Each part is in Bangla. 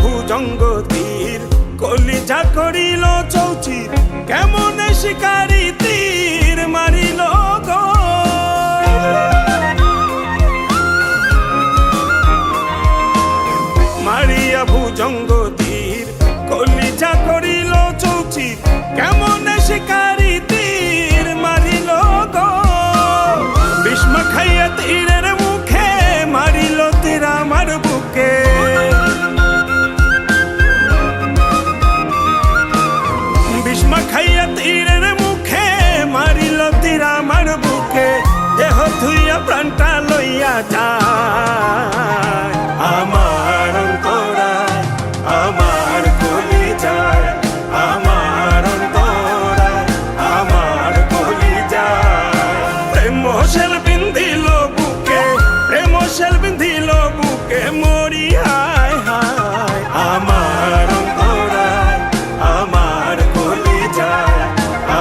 ভুজঙ্গ তীর কলিজা করিল চৌচির কেমন শিকারি তীর মারিল গো মারিয়া ভুজঙ্গ তীর কলিজা করিল চৌচির কেমন শিকারি তীর মারিল গো ভীষ্ম খাইয়া তীরের মুখে মারিল তীর আমার বুকে ভীষ্ম খাইয়া তীরের মুখে মারিল তীর আমার বুকে দেহ ধুইয়া প্রাণটা লইয়া যায় আমার অন্তরায় আমার কলিজায় আমার অন্তরায় আমার কলিজায় প্রেম শেল বিন্ধিল বুকে প্রেম শেল বিন্ধিল বুকে মরি হায় হায় আমার অন্তরায় আমার কলিজায়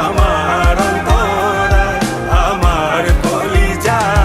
আমার অন্তরায় আমার কলিজায়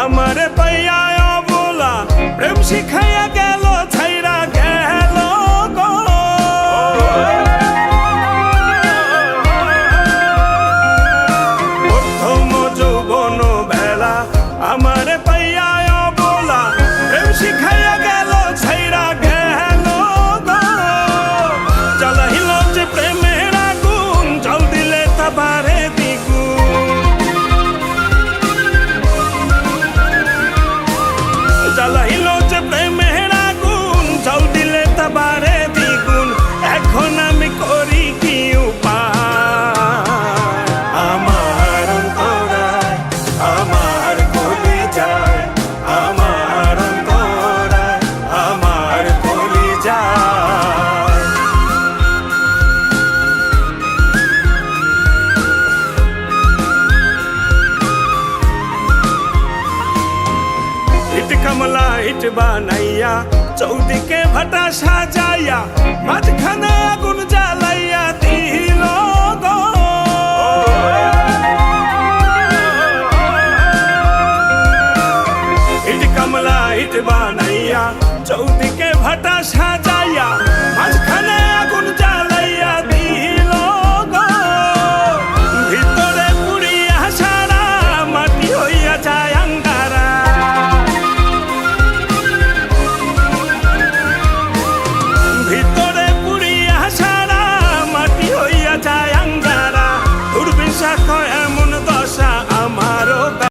আমারে পাইয়া অবলা প্রেম শিখাইয়া গেল ছাইরা গেল গো প্রথম যৌবন বেলা আমারে পাইয়া অবলা প্রেম শিখাইয়া গেল ছাইরা গেল গো জ্বালাইল যে প্রেমের আগুন জল দিলে তা বাড়ে দ্বিগুণ জ্বালাইল যে প্রেমের আগুন জল দিলে তা বাড়ে দ্বিগুণ এখন আমি করি কি উপায় আমার অন্তরায় আমার কলিজায় আমার অন্তরায় আমার কলিজায় ইট কমলা ইট বানাইয়া চৌদিকে ভাটা সাজাইয়া মাঝখানে